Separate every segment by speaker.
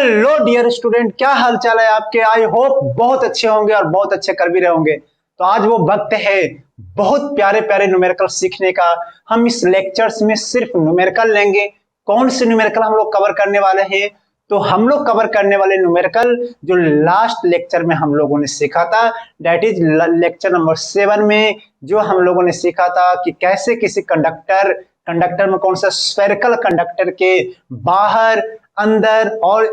Speaker 1: Hello dear student, क्या हाल चाल है आपके। आई होप बहुत अच्छे होंगे और बहुत अच्छे कर भी रहे होंगे। तो आज वो वक्त है बहुत प्यारे प्यारे न्यूमेरिकल सीखने का। हम इस लेक्चर्स में सिर्फ न्यूमेरिकल लेंगे। कौन से न्यूमेरिकल हम लोग कवर करने वाले हैं? तो हम लोग कवर करने वाले न्यूमेरिकल जो लास्ट लेक्चर में हम लोगों ने सीखा था, दैट इज लेक्चर नंबर 7 में जो हम लोगों ने सीखा था कि कैसे किसी कंडक्टर में कौन सा स्फेरिकल कंडक्टर के बाहर, अंदर और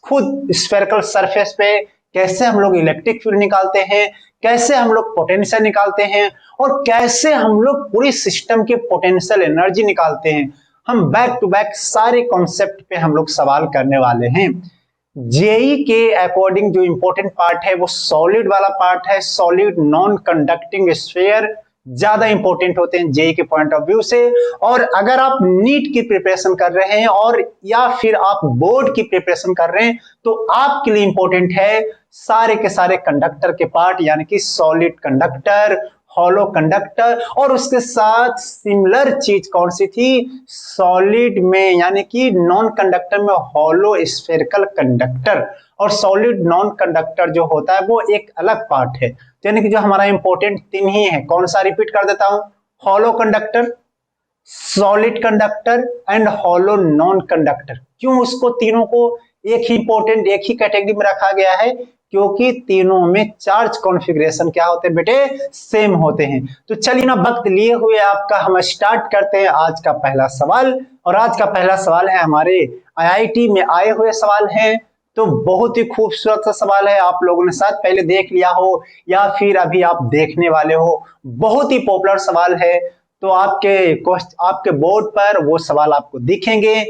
Speaker 1: खुद स्फेरिकल सरफेस पे कैसे हम लोग इलेक्ट्रिक फील्ड निकालते हैं, कैसे हम लोग पोटेंशियल निकालते हैं और कैसे हम लोग पूरी सिस्टम के पोटेंशियल एनर्जी निकालते हैं। हम बैक टू बैक सारे कॉन्सेप्ट पे हम लोग सवाल करने वाले हैं। जेई के अकॉर्डिंग जो इंपॉर्टेंट पार्ट है वो सॉलिड वाला पार्ट है। सॉलिड नॉन कंडक्टिंग स्फीयर ज्यादा इंपॉर्टेंट होते हैं जेई के पॉइंट ऑफ व्यू से। और अगर आप नीट की प्रिपरेशन कर रहे हैं और या फिर आप बोर्ड की प्रिपरेशन कर रहे हैं तो आपके लिए इंपॉर्टेंट है सारे के सारे कंडक्टर के पार्ट, यानी कि सॉलिड कंडक्टर, हॉलो कंडक्टर और उसके साथ सिमिलर चीज कौन सी थी, सॉलिड में यानी कि नॉन कंडक्टर में हॉलो स्फेरिकल कंडक्टर। और सॉलिड नॉन कंडक्टर जो होता है वो एक अलग पार्ट है, यानी कि जो हमारा इंपॉर्टेंट 3 ही है। कौन सा रिपीट कर देता हूं, hollow conductor, solid conductor and hollow non conductor. क्यों उसको तीनों को एक ही इंपॉर्टेंट एक ही कैटेगरी में रखा गया है? क्योंकि तीनों में चार्ज कॉन्फ़िगरेशन क्या होते हैं बेटे, सेम होते हैं। तो चलिए ना वक्त लिए हुए आपका हम स्टार्ट करते हैं आज का पहला सवाल। और आज का पहला सवाल है हमारे आईआईटी में आए हुए सवाल हैं। तो बहुत ही खूबसूरत सा सवाल है, आप लोगों ने शायद पहले देख लिया हो या फिर अभी आप देखने वाले हो। बहुत ही पॉपुलर सवाल है। तो आपके बोर्ड पर वो सवाल आपको दिखेंगे।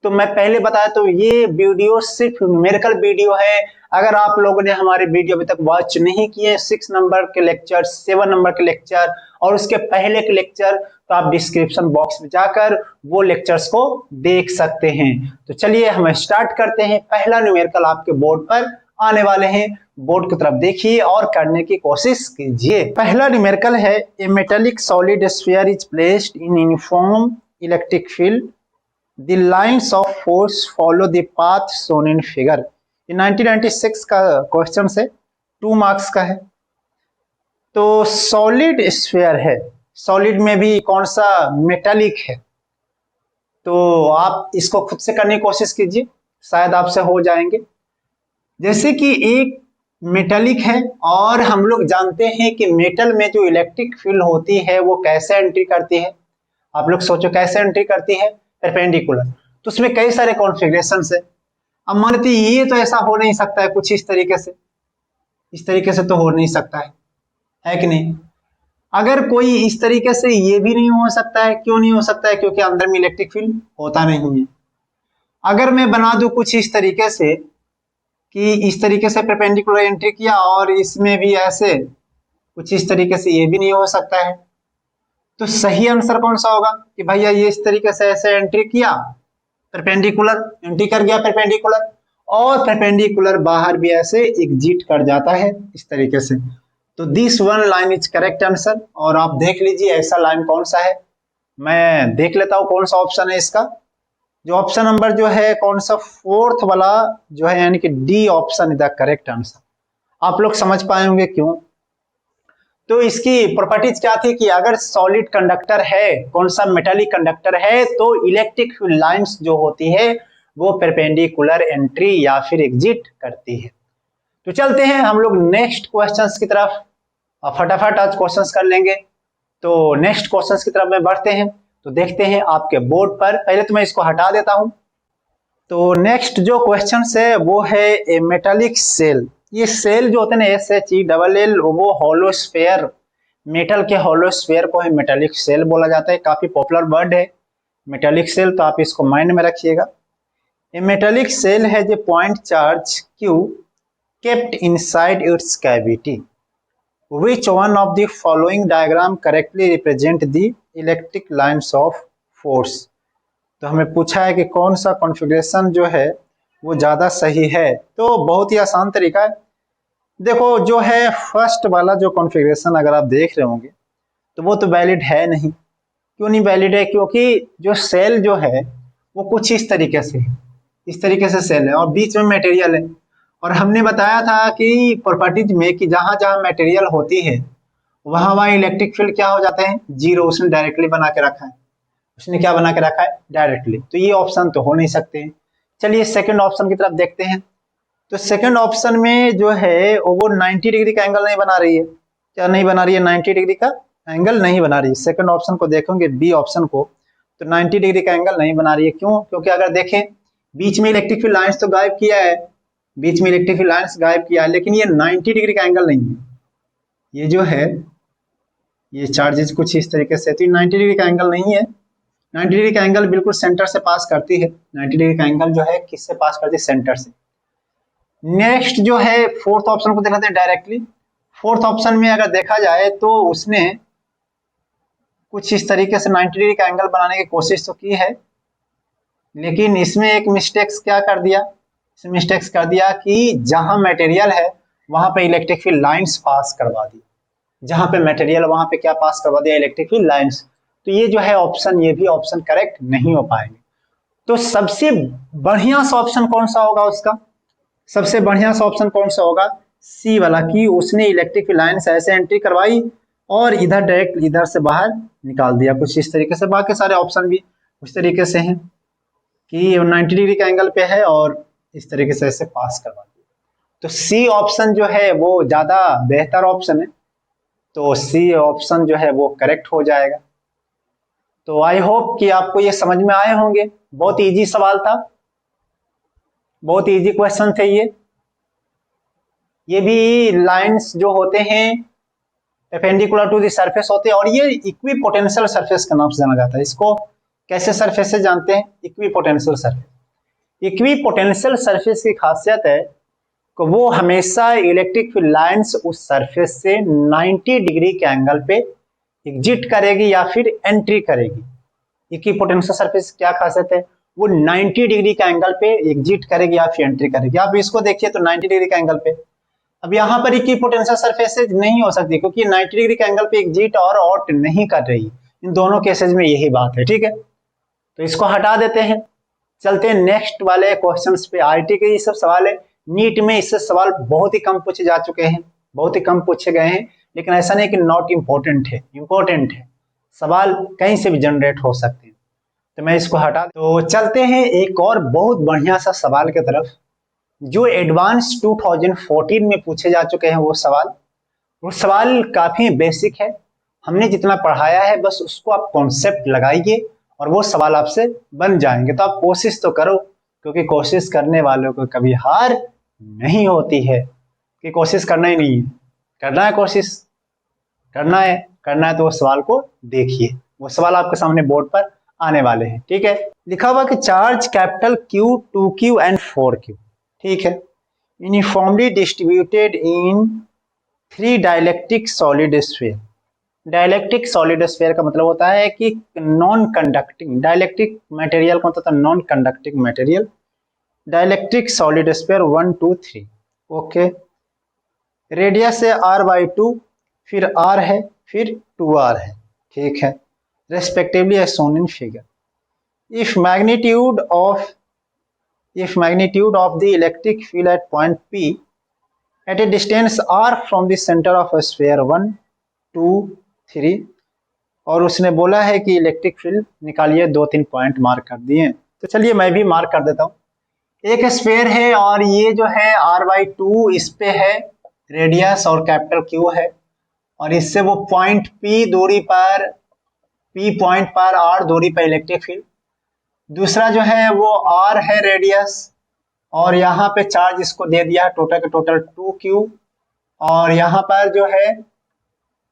Speaker 1: तो मैं पहले बताया तो ये वीडियो सिर्फ न्यूमेरिकल वीडियो है। अगर आप लोगों ने हमारे वीडियो अभी तक वॉच नहीं किए 6 नंबर के लेक्चर, 7 नंबर के लेक्चर और उसके पहले के लेक्चर, तो आप डिस्क्रिप्शन बॉक्स में जाकर वो लेक्चर्स को देख सकते हैं। तो चलिए हम स्टार्ट करते हैं। पहला न्यूमेरिकल आपके बोर्ड पर आने वाले हैं। बोर्ड की तरफ देखिए और करने की कोशिश कीजिए। पहला न्यूमेरिकल है, a metallic solid sphere is placed in uniform electric field, the lines of force follow the path shown in figure. ये 1996 का क्वेश्चन है, 2 मार्क्स का है। तो सॉलिड स्फीयर है, सॉलिड में भी कौन सा, मेटालिक है। तो आप इसको खुद से करने की कोशिश कीजिए, शायद आपसे हो जाएंगे। जैसे कि एक मेटालिक है और हम लोग जानते हैं कि मेटल में जो इलेक्ट्रिक फील्ड होती है वो कैसे एंट्री करती है। आप लोग सोचो कैसे एंट्री करती है, परपेंडिकुलर। तो उसमें कई सारे कॉन्फ़िगरेशंस है। अब मान लीजिए ये तो ऐसा हो नहीं सकता है, कुछ इस तरीके से, इस तरीके से तो हो नहीं सकता है कि नहीं। अगर कोई इस तरीके से, ये भी नहीं हो सकता है। क्यों नहीं हो सकता है? क्योंकि अंदर में इलेक्ट्रिक फील्ड होता नहीं है। अगर मैं बना दूं कुछ इस तरीके से कि इस तरीके से परपेंडिकुलर एंट्री किया और इसमें भी ऐसे कुछ इस तरीके से, ये भी नहीं हो सकता है। तो सही आंसर कौन सा होगा कि भैया ये इस तरीके से ऐसे एंट्री किया, परपेंडिकुलर एंट्री कर गया परपेंडिकुलर, और परपेंडिकुलर बाहर भी ऐसे एग्जिट कर जाता है इस तरीके से। तो this one line is correct answer. और आप देख लीजिए ऐसा लाइन कौन सा है, मैं देख लेता हूं कौन सा ऑप्शन है इसका। जो ऑप्शन नंबर जो है कौन सा, 4th वाला जो है, यानी कि D option is the correct answer. आप लोग समझ पाए होंगे क्यों। तो इसकी प्रॉपर्टीज क्या थी कि अगर सॉलिड कंडक्टर है, कौन सा, मेटालिक कंडक्टर है, तो इलेक्ट्रिक फील्ड लाइंस जो होती है वो परपेंडिकुलर एंट्री या फिर एग्जिट करती है। तो चलते हैं हम लोग नेक्स्ट क्वेश्चंस की तरफ। फटाफट आज क्वेश्चंस कर लेंगे। तो नेक्स्ट क्वेश्चंस की तरफ में बढ़ते हैं। तो देखते हैं आपके बोर्ड पर, पहले तो मैं इसको हटा देता हूं। तो नेक्स्ट जो क्वेश्चन है वो है ए मेटालिक सेल। ये सेल जो होते हैं ना, SHELL, वो हॉलो स्फीयर, मेटल के हॉलो स्फीयर को है मेटालिक सेल बोला जाता है। काफी पॉपुलर वर्ड है मेटालिक सेल, तो आप इसको माइंड में रखिएगा। A metallic shell has a point charge Q kept inside its cavity. Which one of the following diagram correctly represent the electric lines of force? तो हमें पूछा है कि कौन सा कॉन्फ़िगरेशन जो है वो ज्यादा सही है। तो बहुत ही आसान तरीका है। देखो जो है फर्स्ट वाला जो कॉन्फ़िगरेशन अगर आप देख रहे होंगे तो वो तो वैलिड है नहीं। क्यों नहीं वैलिड है? क्योंकि जो सेल जो है वो कुछ इस तरीके से है, इस तरीके से सेल है और बीच में मटेरियल है। और हमने बताया था कि प्रॉपर्टीज में कि जहां जहां मटेरियल होती है वहां वहां इलेक्ट्रिक फील्ड क्या हो जाते हैं, जीरो। उसने डायरेक्टली बना के रखा है, उसने क्या बना के रखा है, डायरेक्टली। तो ये ऑप्शन तो हो नहीं सकते हैं। चलिए सेकंड ऑप्शन की तरफ देखते हैं। तो सेकंड ऑप्शन में जो है वो 90 डिग्री का एंगल नहीं बना रही है। क्या नहीं बना रही है, 90 डिग्री का एंगल नहीं बना रही है। सेकंड ऑप्शन को देखोगे, बी ऑप्शन को, तो 90 डिग्री का एंगल नहीं बना रही है। क्यों? क्योंकि अगर देखें बीच में इलेक्ट्रिक फील्ड लाइंस तो गायब किया है, बीच में इलेक्ट्रिक फील्ड लाइंस गायब किया है, लेकिन ये 90 डिग्री का एंगल नहीं है। ये जो है ये चार्जेस कुछ इस तरीके से, तो 90 डिग्री का एंगल नहीं है। 90 डिग्री का एंगल बिल्कुल सेंटर से पास करती है। 90 डिग्री का एंगल जो है किससे पास करती है, सेंटर से। नेक्स्ट जो है फोर्थ ऑप्शन को देखते हैं डायरेक्टली। फोर्थ ऑप्शन में अगर देखा जाए तो उसने कुछ इस तरीके से 90 डिग्री का एंगल बनाने की कोशिश तो की है, लेकिन इसमें एक मिस्टेक्स क्या कर दिया, इसमें मिस्टेक्स कर दिया कि जहां मटेरियल है वहां पे इलेक्ट्रिक फील्ड लाइंस पास करवा दी। जहां पे मटेरियल वहां पे क्या पास करवा दिया, इलेक्ट्रिक फील्ड लाइंस। तो ये जो है ऑप्शन, ये भी ऑप्शन करेक्ट नहीं हो पाएंगे। तो सबसे बढ़िया सा ऑप्शन कौन सा होगा उसका, सबसे बढ़िया सा ऑप्शन कौन सा होगा, सी वाला, कि उसने इलेक्ट्रिक लाइन से ऐसे एंट्री करवाई और इधर डायरेक्ट इधर से बाहर निकाल दिया, कुछ इस तरीके से। बाकी सारे ऑप्शन भी उस तरीके से हैं कि 90 डिग्री का एंगल पे है और इस तरीके से ऐसे पास करवा दिया। तो सी ऑप्शन जो है वो ज्यादा बेहतर ऑप्शन है, तो सी ऑप्शन जो है वो करेक्ट हो जाएगा। तो आई होप कि आपको ये समझ में आए होंगे। बहुत इजी सवाल था, बहुत इजी क्वेश्चन थे ये भी लाइंस जो होते हैं परपेंडिकुलर टू द सरफेस होते हैं, और ये इक्विपोटेंशियल सरफेस का नाम से जाना जाता है। इसको कैसे सरफेस से जानते हैं, इक्विपोटेंशियल सरफेस। इक्विपोटेंशियल सरफेस की खासियत है कि वो हमेशा इलेक्ट्रिक फील्ड लाइंस उस सरफेस से 90 डिग्री के एंगल पे एग्जिट करेगी या फिर एंट्री करेगी। इक्विपोटेंशियल सरफेस क्या खासियत है, वो 90 डिग्री का एंगल पे एग्जिट करेगी या फिर एंट्री करेगी। आप इसको देखिए तो 90 डिग्री का एंगल पे, अब यहाँ पर इक्विपोटेंशियल सरफेसेज नहीं हो सकती क्योंकि 90 डिग्री के एंगल पे एग्जिट और आउट नहीं कर रही। इन दोनों केसेज में यही बात है, ठीक है। तो इसको हटा देते हैं, चलते हैं नेक्स्ट वाले क्वेश्चंस पे। आईटी के ये सब सवाल है, नीट में इससे सवाल बहुत ही कम पूछे जा चुके हैं, बहुत ही कम पूछे गए हैं, लेकिन ऐसा नहीं कि नॉट इम्पोर्टेंट है, इम्पोर्टेंट है। सवाल कहीं से भी जनरेट हो सकते हैं, तो मैं इसको हटा। तो चलते हैं एक और बहुत बढ़िया सा सवाल की तरफ, जो एडवांस 2014 में पूछे जा चुके हैं। वो सवाल काफी बेसिक है, हमने जितना पढ़ाया है बस उसको आप कॉन्सेप्ट लगाइए और वो सवाल आपसे बन जाएंगे। तो आप कोशिश तो करो, क्योंकि कोशिश करने वालों को कभी हार नहीं होती है, कि कोशिश करना ही नहीं है, करना है, कोशिश करना है तो वो सवाल को देखिए, वो सवाल आपके सामने बोर्ड पर आने वाले हैं, ठीक है। लिखा हुआ कि charge capital Q, 2Q and 4Q, ठीक है, uniformly distributed in 3 dielectric solid sphere. Dielectric solid sphere का मतलब होता है कि नॉन कंडक्टिंग, डाइलेक्ट्रिक मटेरियल का मतलब non conducting material. Dielectric solid sphere 1, 2, 3, okay. Radius है r/2, फिर r है, फिर 2r है, ठीक है, respectively as shown in figure. If magnitude of the electric field at point P at a distance r from the center of a sphere 1, 2, 3, और उसने बोला है कि इलेक्ट्रिक फील्ड निकालिए, 2-3 पॉइंट मार्क कर दिए। तो चलिए मैं भी मार्क कर देता हूँ। एक स्फीयर है और ये जो है r/2 इस पे है रेडियस और कैपिटल Q है, और इससे वो पॉइंट P दूरी पर, P पॉइंट पर r दूरी पर इलेक्ट्रिक फील्ड। दूसरा जो है वो r है रेडियस, और यहाँ पे चार्ज इसको दे दिया टोटल के टोटल 2Q, और यहाँ पर जो है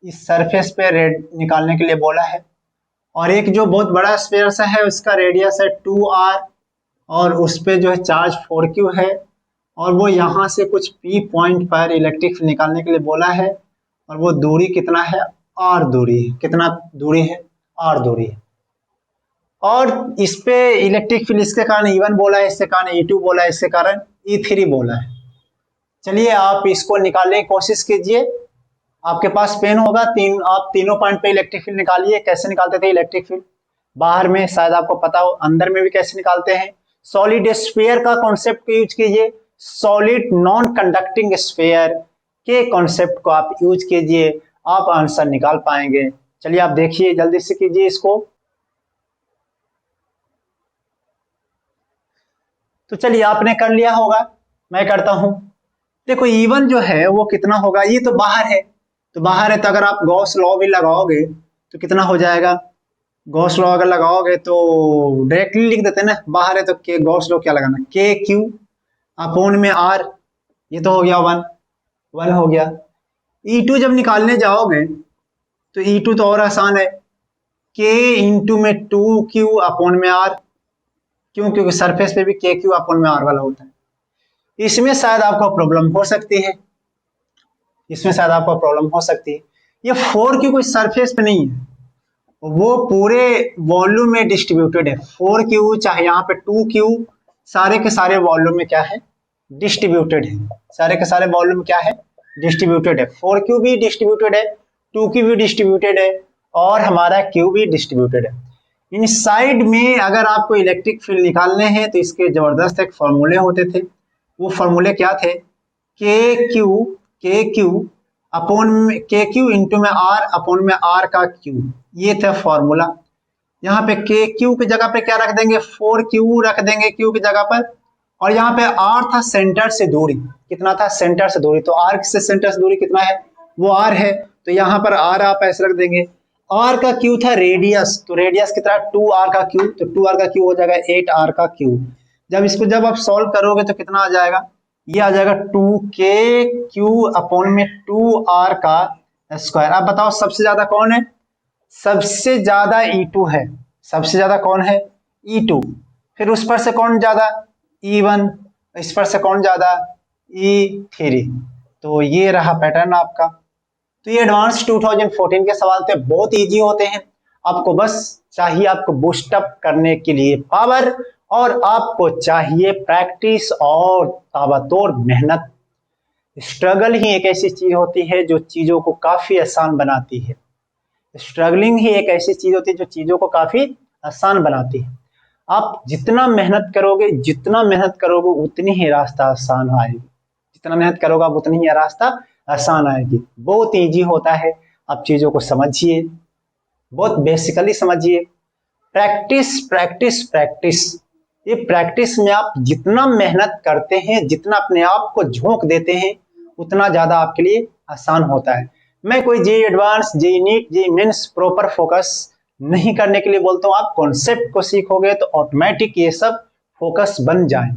Speaker 1: इस सरफेस पे रेड निकालने के लिए बोला है। और एक जो बहुत बड़ा स्फीयर सा है उसका रेडियस है 2r, और उस पे जो है चार्ज 4Q है, और वो यहाँ से कुछ P पॉइंट पर इलेक्ट्रिक फील्ड निकालने के लिए बोला है, और वो दूरी कितना है, r दूरी है। कितना दूरी है, r दूरी है। और इस पे इलेक्ट्रिक फील्ड इसके कारण E1 बोला है, इसके कारण E2 बोला है, इसके कारण E3 बोला है। चलिए आप इसको निकालने की कोशिश कीजिए, आपके पास पेन होगा, आप तीनों पॉइंट पे इलेक्ट्रिक फील्ड निकालिए। कैसे निकालते थे इलेक्ट्रिक फील्ड, बाहर में शायद आपको पता हो, अंदर में भी कैसे निकालते हैं। सॉलिड स्फीयर का कॉन्सेप्ट को यूज कीजिए, सॉलिड नॉन कंडक्टिंग स्फीयर के कॉन्सेप्ट को आप यूज कीजिए, आप आंसर निकाल पाएंगे। चलिए आप देखिए, जल्दी से कीजिए इसको। तो चलिए आपने कर लिया होगा, मैं करता हूं। देखो E1 जो है वो कितना होगा, ये तो बाहर है, तो बाहर है तो अगर आप गॉस लॉ भी लगाओगे तो कितना हो जाएगा, गॉस लॉ अगर लगाओगे तो डायरेक्टली लिख देते हैं ना, बाहर है तो के गॉस लॉ क्या लगाना, के क्यू अपॉन में आर, ये तो हो गया वन हो गया। E2 जब निकालने जाओगे तो E2 तो और आसान है, के इंटू में 2Q अपॉन में आर, क्यों, क्योंकि सरफेस पे भी के क्यू अपॉन में आर वाला होता है। इसमें शायद आपको प्रॉब्लम हो सकती है, इसमें शायद आपको प्रॉब्लम हो सकती है। ये 4Q कोई सरफेस पे नहीं है, वो पूरे वॉल्यूम में डिस्ट्रीब्यूटेड है। 4Q चाहे यहाँ पे 2Q, सारे के सारे वॉल्यूम में क्या है, डिस्ट्रीब्यूटेड है, सारे के सारे वॉल्यूम क्या है, डिस्ट्रीब्यूटेड है। 4Q भी डिस्ट्रीब्यूटेड है, 2Q भी डिस्ट्रीब्यूटेड है, और हमारा Q भी डिस्ट्रीब्यूटेड है। इन साइड में अगर आपको इलेक्ट्रिक फील्ड निकालने हैं तो इसके जबरदस्त एक फॉर्मूले होते थे, वो फॉर्मूले क्या थे, के क्यू अपॉन के क्यू इंटू में आर अपॉन में आर का क्यू, ये था फॉर्मूला। यहाँ पे के क्यू की जगह पे क्या रख देंगे, 4Q रख देंगे क्यू की जगह पर, और यहाँ पे आर था सेंटर से दूरी, कितना था, सेंटर से दूरी, तो आर से सेंटर से दूरी कितना है, वो आर है, तो यहाँ पर आर आप ऐसे रख देंगे। आर का क्यू था रेडियस, तो रेडियस कितना, 2R का क्यू, तो 2R का क्यू हो जाएगा 8R का क्यू। जब आप सॉल्व करोगे तो कितना आ जाएगा, ये आ जाएगा 2KQ अपॉन में 2R का स्क्वायर। अब बताओ सबसे ज्यादा कौन है, सबसे ज्यादा E2 है, सबसे ज्यादा कौन है, E2, फिर उस पर से कौन ज्यादा, E1, इस पर से कौन ज्यादा, E3। तो ये रहा पैटर्न आपका। तो ये एडवांस 2014 के सवाल थे, बहुत इजी होते हैं, आपको बस चाहिए आपको बूस्ट अप करने के लिए पावर, और आपको चाहिए प्रैक्टिस और ताबड़तोड़ मेहनत। स्ट्रगल ही एक ऐसी चीज होती है जो चीजों को काफी आसान बनाती है, स्ट्रगलिंग ही एक ऐसी चीज होती है जो चीजों को काफी आसान बनाती है। आप जितना मेहनत करोगे उतनी ही रास्ता आसान आएगी, जितना मेहनत करोगे आप उतनी ही रास्ता आसान आएगी। बहुत इजी होता है, आप चीजों को समझिए, बहुत बेसिकली समझिए। प्रैक्टिस प्रैक्टिस प्रैक्टिस, ये प्रैक्टिस में आप जितना मेहनत करते हैं, जितना अपने आप को झोंक देते हैं, उतना ज्यादा आपके लिए आसान होता है। मैं कोई JEE advance, JEE NEET, JEE mains proper focus नहीं करने के लिए बोलता हूँ, आप कॉन्सेप्ट को सीखोगे तो ऑटोमेटिक ये सब फोकस बन जाए।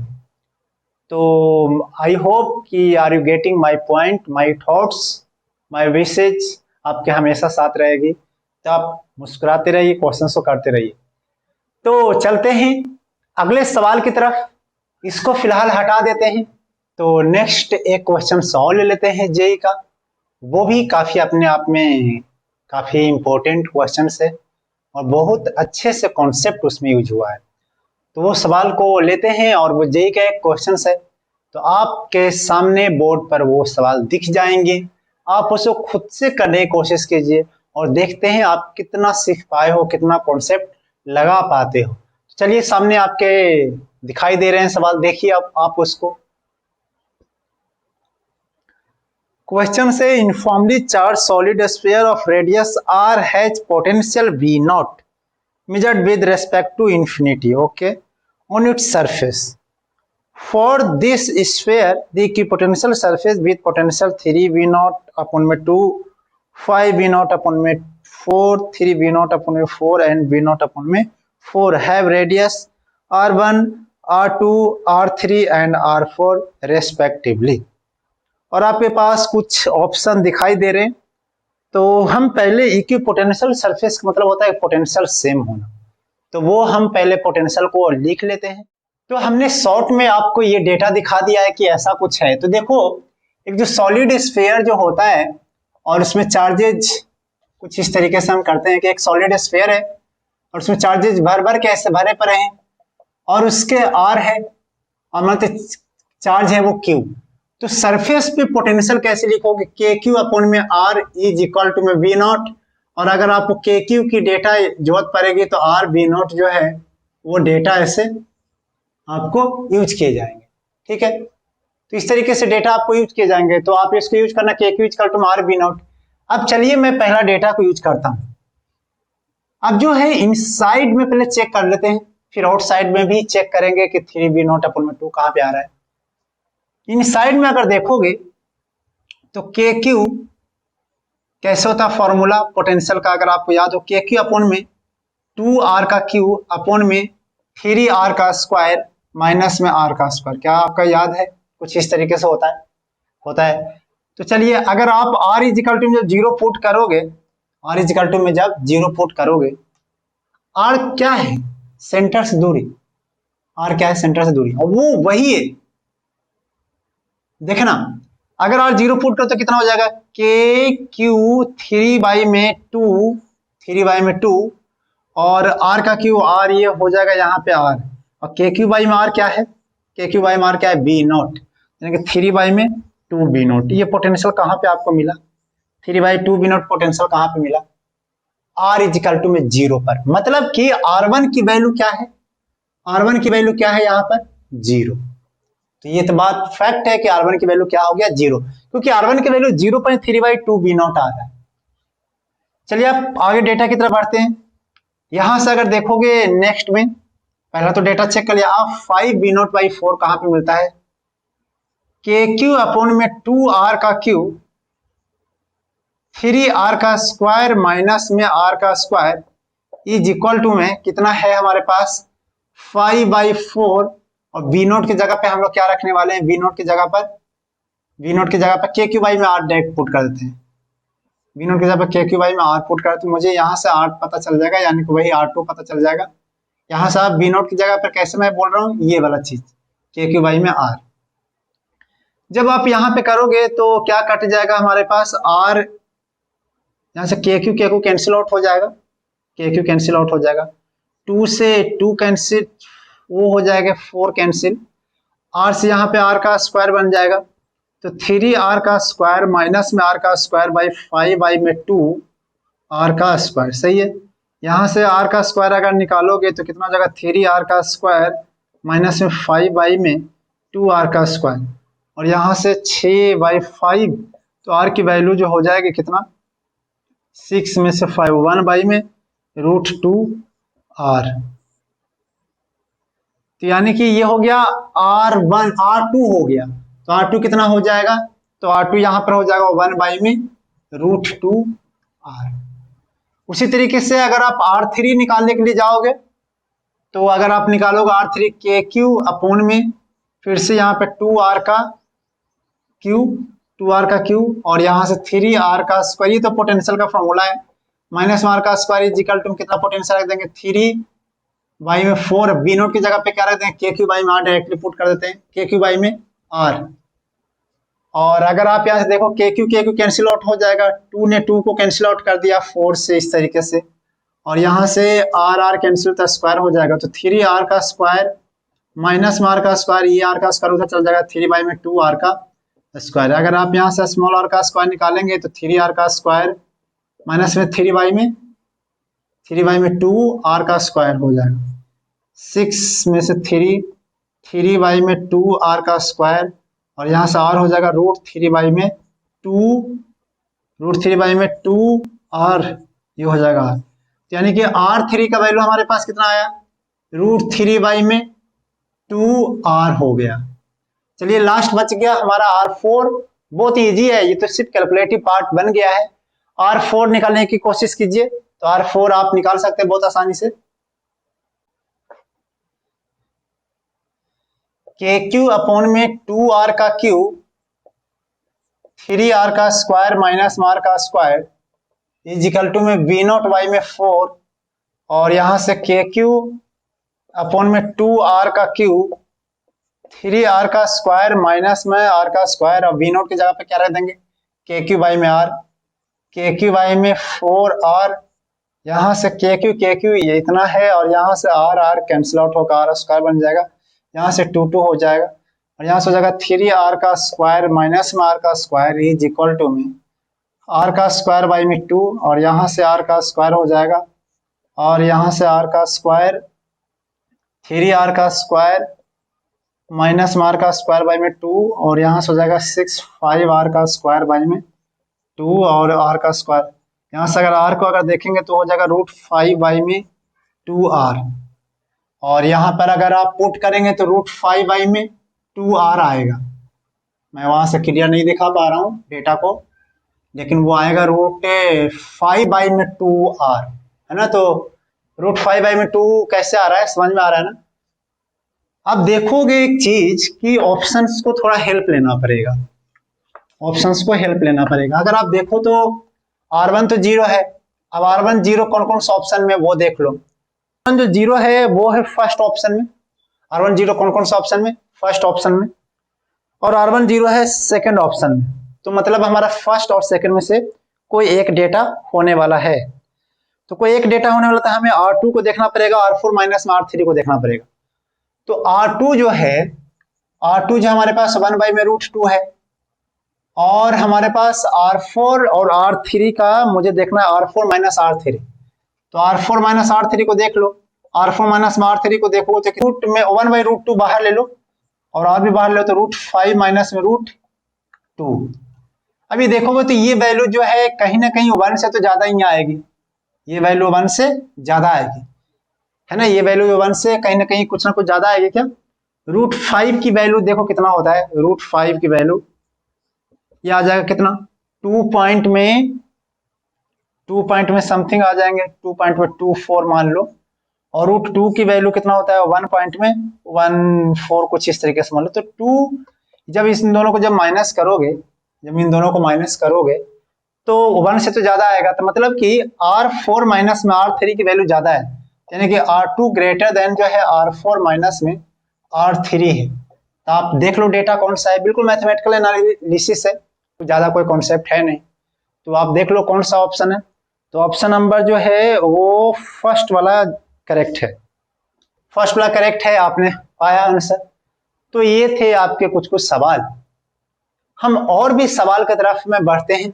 Speaker 1: तो आई होप कि are you getting my point, my thoughts, my wishes आपके हमेशा साथ रहेगी, तो आप मुस्कुराते रहिए, क्वेश्चन को करते रहिए। तो चलते हैं अगले सवाल की तरफ, इसको फिलहाल हटा देते हैं। तो नेक्स्ट एक क्वेश्चन सॉल्व ले लेते हैं जेई का, वो भी काफी अपने आप में काफी इंपॉर्टेंट क्वेश्चन है और बहुत अच्छे से कॉन्सेप्ट उसमें यूज हुआ है। तो वो सवाल को लेते हैं, और वो जेई का एक क्वेश्चन है, तो आपके सामने बोर्ड पर वो सवाल दिख जाएंगे, आप उसको खुद से करने की कोशिश कीजिए और देखते हैं आप कितना सीख पाए हो, कितना कॉन्सेप्ट लगा पाते हो। चलिए सामने आपके दिखाई दे रहे हैं सवाल, देखिए आप उसको। क्वेश्चन से uniformly charge solid sphere of radius r has potential V0 measured with respect to infinity, okay, on its surface. For this sphere, the equipotential surface with potential 3V0 upon 2, 5V0 upon 4, 3V0 upon 4 and V0 upon 4 have radius R1, R2, R3 and R4 respectively. और आपके पास कुछ option दिखाई दे रहे हैं। तो हम पहले equipotential surface का मतलब होता है पोटेंशियल सेम होना, तो वो हम पहले पोटेंशियल को लिख लेते हैं। तो हमने शॉर्ट में आपको ये डेटा दिखा दिया है कि ऐसा कुछ है। तो देखो, एक जो सॉलिड स्फीयर जो होता है और उसमें चार्जेज कुछ इस तरीके से हम करते हैं कि एक सॉलिड स्फीयर है और उसमें चार्जेज भर भर के ऐसे भरे पड़े हैं और उसके आर है और मतलब चार्ज है वो क्यू। तो सरफेस पे पोटेंशियल कैसे लिखोगे, के क्यू अपॉन में आर इज इक्वल टू में वी नॉट, और अगर आपको के क्यू की डेटा जरूरत पड़ेगी तो आर वी नॉट जो है वो डेटा ऐसे आपको यूज किए जाएंगे। ठीक है, तो इस तरीके से डेटा आपको यूज किए जाएंगे, तो आप इसको यूज करना के Q equal to R B naught. अब चलिए मैं पहला डेटा को यूज करता हूं। अब जो है इनसाइड में पहले चेक कर लेते हैं, फिर आउटसाइड में भी चेक करेंगे कि 3b0 अपन में 2 कहां पे आ रहा है। इनसाइड में अगर देखोगे तो के क्यू कैसे होता है फॉर्मूला पोटेंशियल का, अगर आपको याद हो, के क्यू अपॉन में 2r का क्यू अपॉन में 3r का स्क्वायर माइनस में r का स्क्वायर। क्या आपका याद है? कुछ इस तरीके से होता है। तो चलिए, अगर आप r इजिकल टू में जब 0 पुट करोगे, r इजिकल टू में जब 0 पुट करोगे, r क्या है? सेंटर से दूरी। r क्या है? सेंटर से दूरी, और वो वही है। देखना, अगर r 0 पुट करो तो कितना हो जाएगा? के क्यू 3 में 2 और r का क्यू r ये हो जाएगा यहाँ पे r, और के क्यू बाई में r क्या है? के क्यू बाई में r क्या है? बी नॉट, यानी कि 3 में 2 बी नॉट। ये पोटेंशियल कहाँ पे आपको मिला? 3/2 बी नॉट पोटेंशियल कहाँ पे मिला? r इजिकल टू में 0 पर। मतलब कि r1 की वैल्यू क्या है? r1 की वैल्यू क्या है यहाँ पर? 0। तो ये तो बात फैक्ट है कि r1 की वैल्यू क्या हो गया? 0, क्योंकि r1 की वैल्यू 0 पर 3/2 बी नॉट आ रहा है। चलिए आप आगे डेटा की तरफ बढ़ते हैं। यहां से अगर देखोगे नेक्स्ट में, पहला तो डेटा चेक कर लिया आप, 5b0/4 कहां पे मिलता है? के क्यू अपॉन में 2r का क्यू 3r का स्क्वायर माइनस में r का स्क्वायर इज इक्वल टू में कितना है हमारे पास? 5/4, और बी नोट की जगह पे हम लोग क्या रखने वाले हैं? बी नोट की जगह पर के क्यू बाई में r डायरेक्ट पुट कर देते हैं। बी नोट की जगह पर के क्यू बाई में r पुट कर, तो मुझे यहाँ से r पता चल जाएगा, यानी कि वही r2 पता चल जाएगा। यहाँ से आप बी नोट की जगह पर कैसे मैं बोल रहा हूँ, ये वाला चीज के क्यू बाई में r। जब आप यहाँ पे करोगे तो क्या कट जाएगा हमारे पास? r, यहाँ से के क्यू कैंसिल आउट हो जाएगा, के क्यू कैंसिल आउट हो जाएगा, 2 से 2 कैंसिल, वो हो जाएगा 4 कैंसिल, r से यहाँ पे r का स्क्वायर बन जाएगा, तो 3r का स्क्वायर माइनस में r का स्क्वायर बाई 5 में 2 r का स्क्वायर। सही है, यहाँ से r का स्क्वायर अगर निकालोगे तो कितना हो जाएगा? 3r का स्क्वायर माइनस में 5 में 2r का स्क्वायर, और यहाँ से 6/5, तो r की वैल्यू जो हो जाएगी कितना? 6 में से 5, 1 में √2r। तो यानी कि ये हो गया r1, r2 हो गया, तो r2 कितना हो जाएगा? तो r2 यहाँ पर हो जाएगा 1 में √2r। उसी तरीके से अगर आप r3 निकालने के लिए जाओगे, तो अगर आप निकालोगे r3 के क्यू अपॉन में फिर से यहाँ पे 2r का क्यू और यहाँ से 3r का स्क्वायर, ये तो पोटेंशियल का फॉर्मूला है, माइनस r का स्क्वायर इज इक्वल टू कितना पोटेंशियल रख देंगे? 3 में 4, बी नोट की जगह पे क्या रख देंगे? के क्यू बाई में r डायरेक्टली पुट कर देते हैं, के क्यू बाई में r। और अगर आप यहाँ से देखो के क्यू कैंसिल आउट हो जाएगा, 2 ने 2 को कैंसिल आउट कर दिया 4 से, इस तरीके से, और यहाँ से r कैंसिल तो स्क्वायर हो जाएगा, तो 3r का स्क्वायर माइनस में r का स्क्वायर, ये r का स्क्वायर उधर चल जाएगा, 3 में 2r का स्क्वायर। अगर आप यहाँ से स्मॉल r का स्क्वायर निकालेंगे तो 3r का स्क्वायर माइनस में 3 में 2r का स्क्वायर हो जाएगा, 6 में से 3 में 2r का स्क्वायर, और यहाँ से r हो जाएगा √3 में 2r, ये हो जाएगा। यानी कि r3 का वैल्यू हमारे पास कितना आया? √3 में 2r हो गया। चलिए लास्ट बच गया हमारा r4, बहुत इजी है, ये तो सिर्फ कैलकुलेटिव पार्ट बन गया है। r4 निकालने की कोशिश कीजिए, तो r4 आप निकाल सकते हैं बहुत आसानी से। के क्यू अपॉन में 2r का क्यू 3r का स्क्वायर माइनस r का स्क्वायर इज इक्वल टू में बी नॉट बाई में 4, और यहाँ से के क्यू अपॉन में 2r का क्यू 3r का स्क्वायर माइनस में r का स्क्वायर, और बी नोट की जगह पे क्या रख देंगे? के क्यू बाई में r, के क्यू बाई में 4r, यहाँ से के क्यू ये इतना है, और यहाँ से r कैंसिल आउट होकर r स्क्वायर बन जाएगा, यहाँ से 2 हो जाएगा, और यहाँ से हो जाएगा 3r का स्क्वायर माइनस में r का स्क्वायर इज इक्वल टू में r का स्क्वायर बाई में 2, और यहाँ से r का स्क्वायर हो जाएगा, और यहाँ से r का स्क्वायर 3r का स्क्वायर माइनस में आर का स्क्वायर बाई में 2 और यहाँ से हो जाएगा 6 5 आर का स्क्वायर बाई में 2 और आर का स्क्वायर, यहाँ से अगर आर को अगर देखेंगे तो हो जाएगा √5 बाई में 2r, और यहाँ पर अगर आप पुट करेंगे तो √5 बाई में 2r आएगा। मैं वहां से क्लियर नहीं दिखा पा रहा हूँ डेटा को, लेकिन वो आएगा √5 बाई में 2r, है ना। तो √5 बाई में 2 कैसे आ रहा है, समझ में आ रहा है ना। अब देखोगे एक चीज कि ऑप्शंस को थोड़ा हेल्प लेना पड़ेगा, ऑप्शंस को हेल्प लेना पड़ेगा। अगर आप देखो तो r1 तो 0 है, अब r1 0 कौन कौन सा ऑप्शन में वो देख लो। जो 0 है वो है फर्स्ट ऑप्शन में, r1 0 कौन कौन सा ऑप्शन में, फर्स्ट ऑप्शन में, और r1 0 है सेकंड ऑप्शन में। तो मतलब हमारा फर्स्ट और सेकंड में से कोई एक डेटा होने वाला है। तो कोई एक डेटा होने वाला था, हमें r2 को देखना पड़ेगा, r4 माइनस में r3 को देखना पड़ेगा। तो r2 जो है, r2 जो हमारे पास 1 बाई में √2 है, और हमारे पास r4 और r3 का मुझे देखना है r4 माइनस r3। तो r4 माइनस r3 को देख लो, r4 माइनस में r3 को देखो तो रूट में 1 बाई √2 बाहर ले लो और r भी बाहर ले लो, तो √5 माइनस में √2। अभी देखोगे तो ये वैल्यू जो है कहीं ना कहीं 1 से तो ज्यादा ही आएगी, ये वैल्यू 1 से ज्यादा आएगी, है ना। ये वैल्यू 1 से कहीं ना कहीं कुछ ना कुछ ज्यादा आएगी क्या। √5 की वैल्यू देखो कितना होता है, √5 की वैल्यू ये आ जाएगा कितना, 2 पॉइंट में समथिंग आ जाएंगे, 2.24 मान लो, और √2 की वैल्यू कितना होता है, 1 पॉइंट में 14 कुछ इस तरीके से मान लो। तो 2 जब इन दोनों को जब माइनस करोगे, जब इन दोनों को माइनस करोगे तो 1 से तो ज्यादा आएगा। तो मतलब कि r4 माइनस में r3 की वैल्यू ज्यादा है, यानी कि r2 ग्रेटर देन जो है r4 माइनस में r3 है। तो आप देख लो डेटा कौन सा है, बिल्कुल मैथमेटिकल एनालिसिस है, तो ज्यादा कोई कॉन्सेप्ट है नहीं। तो आप देख लो कौन सा ऑप्शन है। तो ऑप्शन नंबर जो है वो फर्स्ट वाला करेक्ट है, फर्स्ट वाला करेक्ट है, आपने पाया आंसर। तो ये थे आपके कुछ कुछ सवाल। हम और भी सवाल की तरफ में बढ़ते हैं,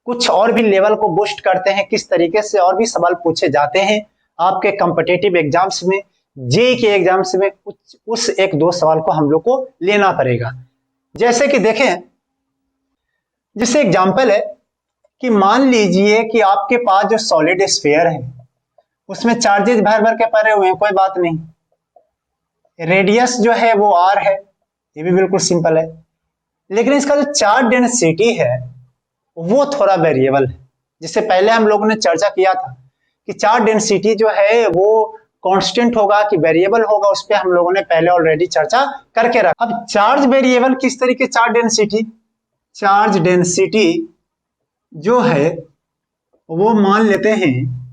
Speaker 1: कुछ और भी लेवल को बूस्ट करते हैं, किस तरीके से और भी सवाल पूछे जाते हैं आपके कॉम्पिटिटिव एग्जाम्स में, जेईई के एग्जाम्स में। उस एक दो सवाल को हम लोग को लेना पड़ेगा। जैसे कि देखें, जैसे एग्जाम्पल है कि मान लीजिए कि आपके पास जो सॉलिड स्फीयर है उसमें चार्जेस भर भर के पड़े हुए हैं, कोई बात नहीं, रेडियस जो है वो r है, ये भी बिल्कुल सिंपल है, लेकिन इसका जो चार्ज डेंसिटी है वो थोड़ा वेरिएबल है। जिससे पहले हम लोगों ने चर्चा किया था कि चार्ज डेंसिटी जो है वो कांस्टेंट होगा कि वेरिएबल होगा, उस पर हम लोगों ने पहले ऑलरेडी चर्चा करके रखा। अब चार्ज वेरिएबल किस तरीके, चार्ज डेंसिटी जो है वो मान लेते हैं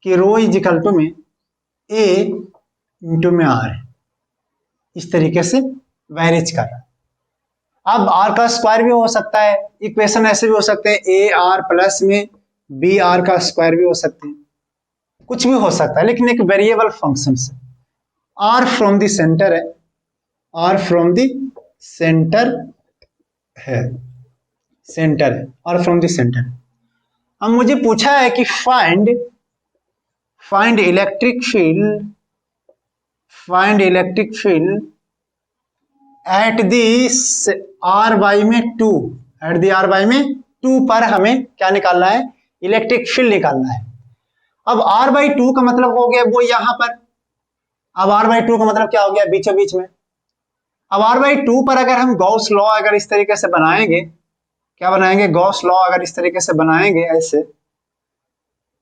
Speaker 1: कि रो इज इक्वल टू में a इंटू में r है, इस तरीके से वेरीज कर रहा है। अब r का स्क्वायर भी हो सकता है, इक्वेशन ऐसे भी हो सकते हैं, a r प्लस में b r का स्क्वायर भी हो सकते हैं, कुछ भी हो सकता है, लेकिन एक वेरिएबल फंक्शन से। r फ्रॉम द सेंटर है, r फ्रॉम द सेंटर है, r फ्रॉम द सेंटर है। अब मुझे पूछा है कि find electric field at the r by में 2, एट दी r बाई में 2 पर हमें क्या निकालना है, इलेक्ट्रिक फील्ड निकालना है। अब r बाई 2 का मतलब हो गया वो यहां पर, अब r बाई 2 का मतलब क्या हो गया, बीचों बीच में। अब r बाई 2 पर अगर हम गॉस लॉ अगर इस तरीके से बनाएंगे, क्या बनाएंगे, गॉस लॉ अगर इस तरीके से बनाएंगे ऐसे,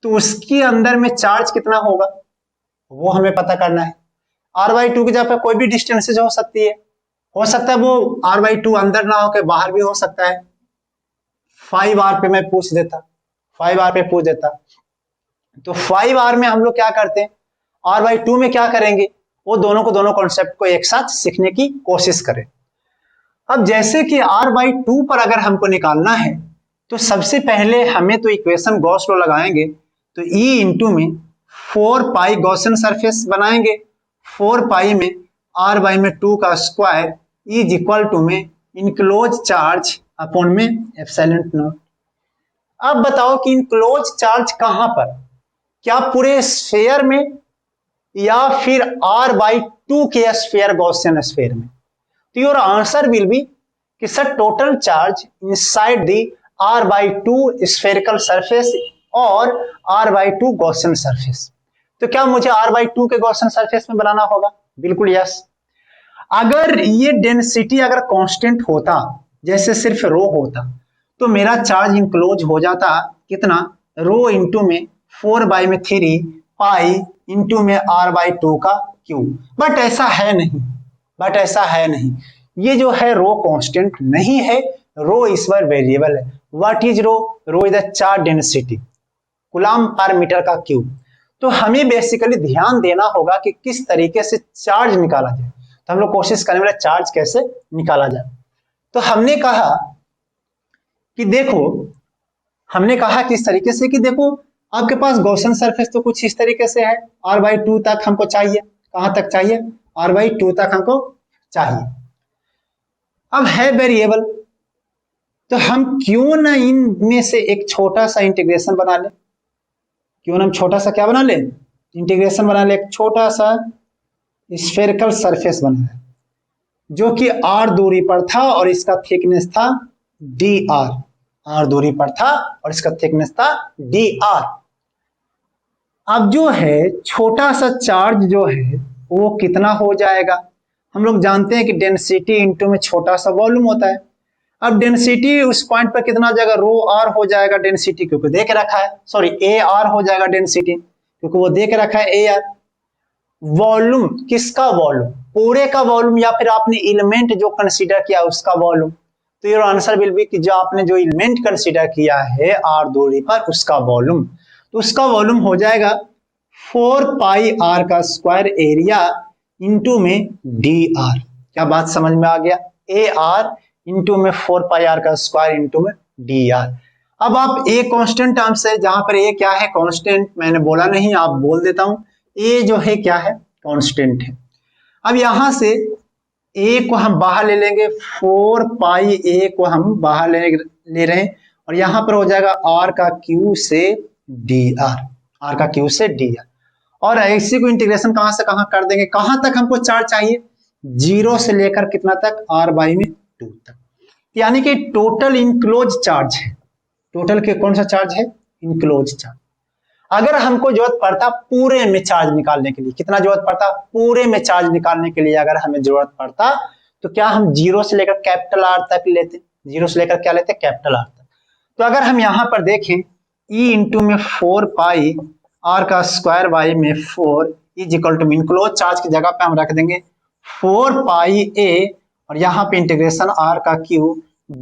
Speaker 1: तो उसके अंदर में चार्ज कितना होगा वो हमें पता करना है। r बाई 2 की जगह पर कोई भी डिस्टेंसेज हो सकती है, हो सकता है वो r बाई 2 अंदर ना होकर बाहर भी हो सकता है। 5r पे मैं पूछ देता, 5r पे पूछ देता, तो 5r में हम लोग क्या करते हैं, r बाई 2 में क्या करेंगे, वो दोनों कॉन्सेप्ट को एक साथ सीखने की कोशिश करें। अब जैसे कि r बाई 2 पर अगर हमको निकालना है तो सबसे पहले हमें तो इक्वेशन गॉस लॉ लगाएंगे, तो E इंटू में 4 पाई गॉसियन सरफेस बनाएंगे, 4 पाई में r बाई में 2 का स्क्वायर इज इक्वल टू में इनक्लोज चार्ज अपॉन में एप्सिलॉन नॉट। अब बताओ कि इनक्लोज चार्ज कहां पर, क्या पूरे स्फीयर में या फिर r बाई 2 के स्फीयर गॉसियन स्फीयर में। तो योर आंसर विल बी कि sir total charge inside the r/2 spherical surface और r/2 गॉसियन सरफेस। तो क्या मुझे r/2 के गॉसियन सरफेस में बनाना होगा? बिल्कुल यस। अगर ये डेंसिटी अगर कांस्टेंट होता, जैसे सिर्फ रो होता, तो मेरा चार्ज इंक्लोज हो जाता कितना, रो इंटू में 4/3 पाई इंटू में r/2 का क्यूब। बट ऐसा है नहीं, ये जो है रो कांस्टेंट नहीं है, रो इस बार वेरिएबल है। What is rho? Rho is the charge density, coulomb पर मीटर का क्यूब। तो हमें बेसिकली ध्यान देना होगा कि किस तरीके से चार्ज निकाला जाए। तो हम लोग कोशिश करने वाले चार्ज कैसे निकाला जाए। तो हमने कहा किस तरीके से कि देखो आपके पास गॉसियन सरफेस तो कुछ इस तरीके से है, r/2 तक हमको चाहिए। कहां तक चाहिए? r/2 तक हमको चाहिए। अब है वेरिएबल, तो हम क्यों ना इनमें से एक छोटा सा इंटीग्रेशन बना ले। क्यों ना हम छोटा सा क्या बना ले? इंटीग्रेशन बना ले, एक छोटा सा स्फेरिकल सरफेस बना ले जो कि r दूरी पर था और इसका थिकनेस था dr। r दूरी पर था और इसका थिकनेस था dr। अब जो है छोटा सा चार्ज जो है वो कितना हो जाएगा? हम लोग जानते हैं कि डेंसिटी इंटू में छोटा सा वॉल्यूम होता है। अब डेंसिटी उस पॉइंट पर कितना हो जाएगा? रो आर हो जाएगा डेंसिटी, क्योंकि दे के रखा है, सॉरी ए आर हो जाएगा डेंसिटी, क्योंकि वो दे के रखा है ए आर। वॉल्यूम किसका वॉल्यूम? पूरे का वॉल्यूम, या फिर आपने एलिमेंट जो कंसीडर किया उसका वॉल्यूम। तो योर आंसर विल बी कि जो आपने जो एलिमेंट कंसीडर किया है आर दूरी पर उसका वॉल्यूम। तो उसका वॉल्यूम हो जाएगा 4πr का स्क्वायर एरिया इंटू में dr। क्या बात समझ में आ गया? ए आर इंटू में 4πr का स्क्वायर इंटू में dr। अब आप ए कांस्टेंट टर्म से, जहां पर ए क्या है? कांस्टेंट, मैंने बोला नहीं, आप बोल देता हूं, ए जो है क्या है? कांस्टेंट है। अब यहां से ए को हम बाहर ले लेंगे, 4πa को हम बाहर ले रहे हैं, और यहां पर हो जाएगा r का क्यू से dr। और ऐसे को इंटीग्रेशन कहां से कहां कर देंगे? कहां तक हमको चार्ज चाहिए? 0 से लेकर कितना तक? r/2 तक। यानी कि टोटल इंक्लोज चार्ज है। टोटल के कौन सा चार्ज है? Enclose charge. अगर हमको जरूरत पड़ता पूरे में चार्ज निकालने के लिए, कितना जरूरत पड़ता? पूरे में चार्ज निकालने के लिए अगर हमें जरूरत पड़ता तो क्या हम 0 से लेकर कैपिटल R तक लेते? 0 से लेकर क्या लेते? कैपिटल R तक। तो अगर हम यहां पर देखें E इंटू में 4πr का स्क्वायर बाई में 4 is equal to, enclose charge की जगह पे हम रख देंगे 4πa, और यहाँ पे इंटीग्रेशन r का क्यू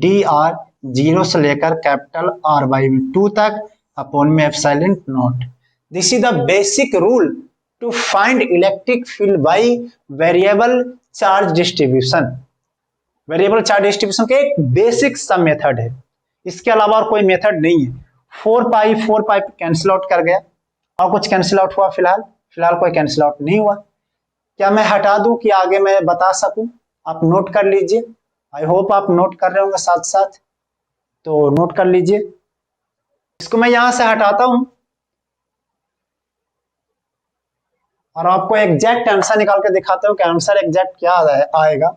Speaker 1: dr 0 से लेकर कैपिटल R/2 तक अपॉन में epsilon naught. This is the basic rule to find electric field by variable charge distribution. Variable charge distribution के एक बेसिक सा मेथड है, इसके अलावा और कोई मेथड नहीं है। 4π कैंसिल आउट कर गया, और कुछ कैंसिल आउट हुआ? फिलहाल कोई कैंसिल आउट नहीं हुआ। क्या मैं हटा दूं कि आगे मैं बता सकूं? आप नोट कर लीजिए, आई होप आप नोट कर रहे होंगे साथ साथ, तो नोट कर लीजिए। इसको मैं यहां से हटाता हूं और आपको एग्जैक्ट आंसर निकाल के दिखाता हूं कि आंसर एग्जैक्ट क्या आएगा।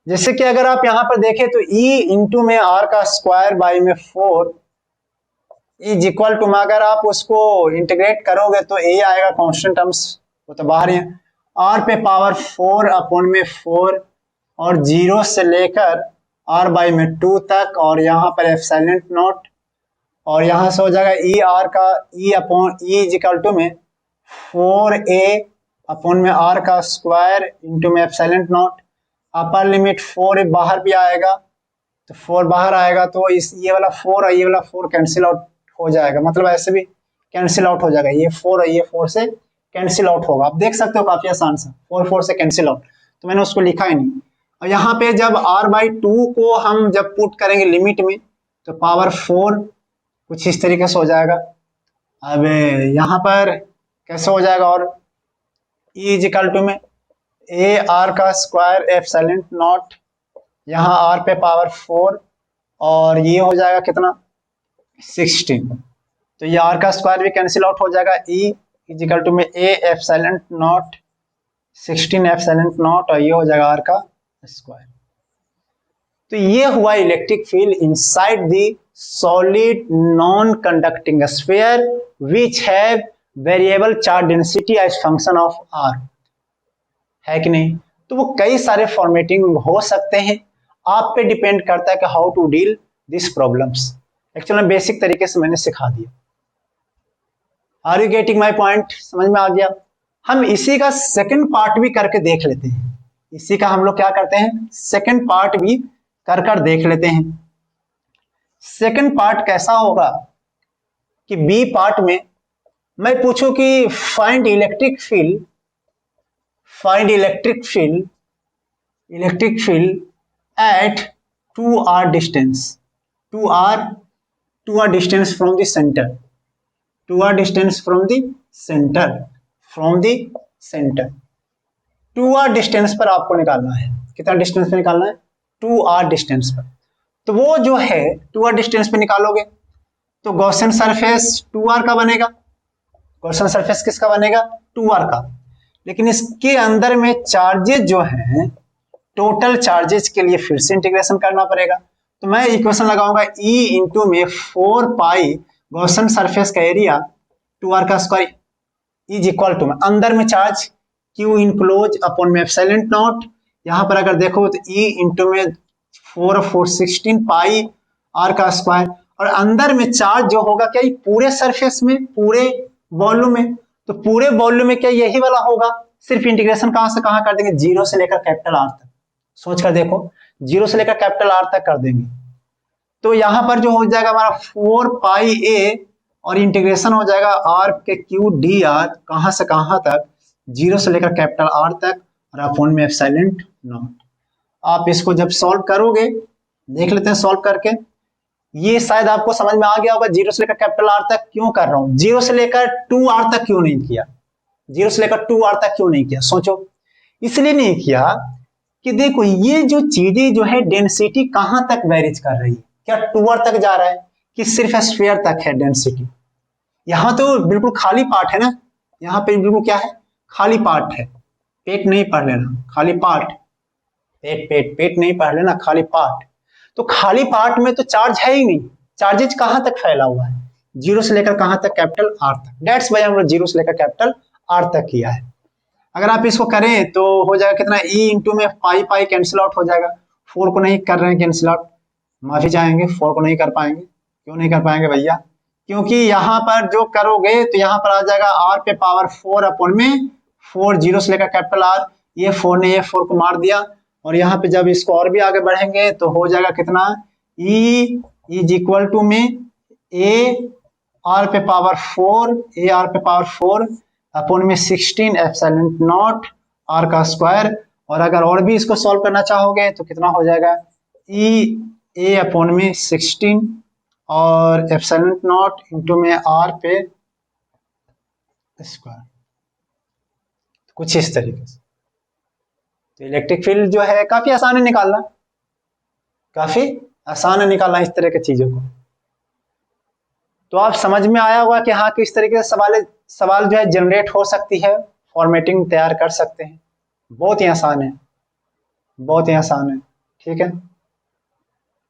Speaker 1: जैसे कि अगर आप यहां पर देखें तो E इंटू में R का स्क्वायर बाई में 4 इज इक्वल टू में, अगर आप उसको इंटीग्रेट करोगे तो A आएगा, कांस्टेंट टर्म्स वो तो बाहर ही है, R पे पावर 4 अपॉन में 4 और 0 से लेकर r/2 तक, और यहाँ पर एप्सिलॉन नॉट, और यहाँ से हो जाएगा E R का E upon E is equal to में 4a अपॉन में R का स्क्वायर इंटू में एप्सिलॉन नॉट। अपर लिमिट 4 बाहर भी आएगा, तो 4 बाहर आएगा तो इस ये वाला 4 और ये वाला 4 कैंसिल आउट हो जाएगा, मतलब ऐसे भी कैंसिल आउट हो जाएगा, ये 4 और ये 4 से कैंसिल आउट होगा। आप देख सकते हो काफी आसान सा, 4 से कैंसिल आउट, तो मैंने उसको लिखा ही नहीं। और यहाँ पे जब r/2 को हम जब पुट करेंगे लिमिट में तो पावर 4 कुछ इस तरीके से हो जाएगा। अब यहाँ पर कैसे हो जाएगा? और E इज इक्वल टू में ए आर का स्क्वायर एप्सिलॉन नॉट, यहाँ R पे पावर 4 और ये हो जाएगा कितना? 16, तो ये R का स्क्वायर भी कैंसिल आउट हो जाएगा, E इज इक्वल टू में A epsilon not 16 epsilon not और ये हो जाएगा आर का स्क्वायर। तो ये हुआ electric field inside the solid non conducting sphere which have variable charge density as function of R, है कि नहीं। तो वो कई सारे फॉर्मेटिंग हो सकते हैं, आप पे डिपेंड करता है कि how to deal this problems. Actually basic तरीके से मैंने सिखा दिया। Are you getting my point, समझ में आ गया। हम इसी का सेकंड पार्ट भी करके देख लेते हैं, इसी का हम लोग क्या करते हैं सेकंड पार्ट भी कर देख लेते हैं। सेकंड पार्ट कैसा होगा कि बी पार्ट में मैं पूछूं कि find electric field at 2r distance, 2r distance from the centre, 2r distance from the centre, 2r distance पर आपको निकालना है। कितना डिस्टेंस पे निकालना है 2r डिस्टेंस पर। तो वो जो है 2r डिस्टेंस पे निकालोगे तो गॉसियन सरफेस 2r का बनेगा, गॉसियन सरफेस किसका बनेगा 2r का। लेकिन इसके अंदर में चार्जेस जो हैं टोटल चार्जेस के लिए फिर से इंटीग्रेशन करना पड़ेगा। तो मैं इक्वेशन लगाऊंगा E इंटू में 4 पाई गॉसियन सरफेस का एरिया 2r का स्क्वायर इज इक्वल टू में अंदर में चार्ज Q इनक्लोज अपॉन में एप्सिलॉन नॉट। यहाँ पर अगर देखो तो E इंटू में 4/4 पाई r का स्क्वायर, और अंदर में चार्ज जो होगा क्या ये पूरे सरफेस में, पूरे वॉल्यूम में। तो पूरे वॉल्यूम में क्या यही वाला होगा, सिर्फ इंटीग्रेशन कहां से कहां कर देंगे, जीरो से लेकर कैपिटल आर तक। सोच कर देखो, जीरो से लेकर कैपिटल आर तक कर देंगे तो यहां पर जो हो जाएगा हमारा 4 पाई a और इंटीग्रेशन हो जाएगा r के क्यू डी आर, कहां से कहां तक, जीरो से लेकर कैपिटल आर तक और अपॉन में एप्सिलॉन नॉट। आप इसको जब सॉल्व करोगे, देख लेते हैं सॉल्व करके, ये शायद आपको समझ में आ गया होगा जीरो से लेकर कैपिटल आर तक क्यों कर रहा हूं, जीरो से लेकर 2r तक क्यों नहीं किया, जीरो से लेकर 2r तक क्यों नहीं किया। सोचो, इसलिए नहीं किया कि देखो ये जो चीजें जो है डेंसिटी कहां तक वेरीज कर रही है, क्या 2r तक जा रहा है कि सिर्फ स्फीयर तक है डेंसिटी। यहां तो बिल्कुल खाली पार्ट है ना, यहाँ पे बिल्कुल क्या है खाली पार्ट है, पेट नहीं पढ़ लेना, खाली पार्ट, पेट नहीं पढ़ लेना, खाली पार्ट। तो खाली पार्ट में तो चार्ज है ही नहीं, चार्जेज कहां तक फैला हुआ है, जीरो से लेकर कहां तक कैपिटल आर तक। दैट्स व्हाई हम लोग जीरो से लेकर कैपिटल आर तक किया है। अगर आप इसको करें तो हो जाएगा कितना, E इंटू में पाई कैंसिल आउट हो जाएगा, 4 को नहीं कर रहे हैं कैंसिल आउट, माफी चाहेंगे 4 को नहीं कर पाएंगे। क्यों नहीं कर पाएंगे भैया, क्योंकि यहाँ पर जो करोगे तो यहाँ पर आ जाएगा r पे पावर 4 अपॉन में 4, जीरो से लेकर कैपिटल आर, ये 4 ने ये 4 को मार दिया, और यहाँ पे जब इसको और भी आगे बढ़ेंगे तो हो जाएगा कितना, E इज इक्वल टू में a r पे पावर 4 अपॉन में 16 एप्सिलॉन नॉट r का स्क्वायर। और अगर और भी इसको सॉल्व करना चाहोगे तो कितना हो जाएगा, E a अपॉन में 16 और एप्सिलॉन नॉट इंटू में r पे स्क्वायर, कुछ इस तरीके से। तो इलेक्ट्रिक फील्ड जो है काफी आसान है निकालना, काफी आसान है निकालना इस तरह की चीजों को। तो आप समझ में आया होगा कि हाँ किस तरीके से सवाल जो है जनरेट हो सकती है, फॉर्मेटिंग तैयार कर सकते हैं। बहुत ही आसान है, बहुत ही आसान है, ठीक है।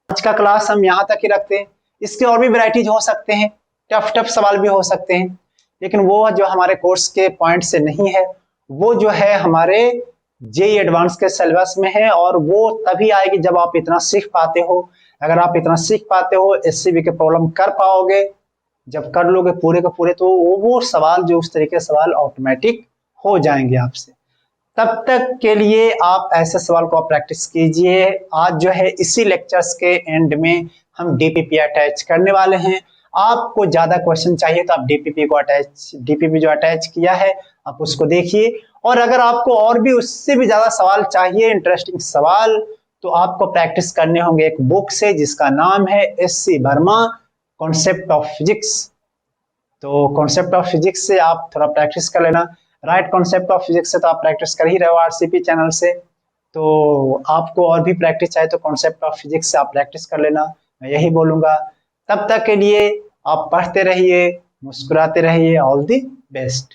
Speaker 1: आज का क्लास हम यहाँ तक ही रखते हैं, इसके और भी वैरायटीज हो सकते हैं, टफ सवाल भी हो सकते हैं, लेकिन वो जो हमारे कोर्स के पॉइंट से नहीं है, वो जो है हमारे जेईई एडवांस के सिलेबस में है, और वो तभी आएगी जब आप इतना सीख पाते हो। अगर आप इतना सीख पाते हो, एससीबी के प्रॉब्लम कर पाओगे, जब कर लोगे पूरे के पूरे, तो वो सवाल जो उस तरीके के सवाल ऑटोमेटिक हो जाएंगे आपसे। तब तक के लिए आप ऐसे सवाल को आप प्रैक्टिस कीजिए। आज जो है इसी लेक्चर्स के एंड में हम डीपीपी अटैच करने वाले हैं। आपको ज्यादा क्वेश्चन चाहिए तो आप डीपीपी जो अटैच किया है आप उसको देखिए, और अगर आपको और भी उससे भी ज्यादा सवाल चाहिए, इंटरेस्टिंग सवाल, तो आपको प्रैक्टिस करने होंगे एक बुक से जिसका नाम है SC Verma concept of physics. तो कॉन्सेप्ट ऑफ फिजिक्स से आप थोड़ा प्रैक्टिस कर लेना। राइट कॉन्सेप्ट ऑफ फिजिक्स से तो आप प्रैक्टिस कर ही रहे हो आरसीपी चैनल से, तो आपको और भी प्रैक्टिस चाहिए तो कॉन्सेप्ट ऑफ फिजिक्स से आप प्रैक्टिस कर लेना, मैं यही बोलूंगा। तब तक के लिए आप पढ़ते रहिए, मुस्कुराते रहिए। All the best.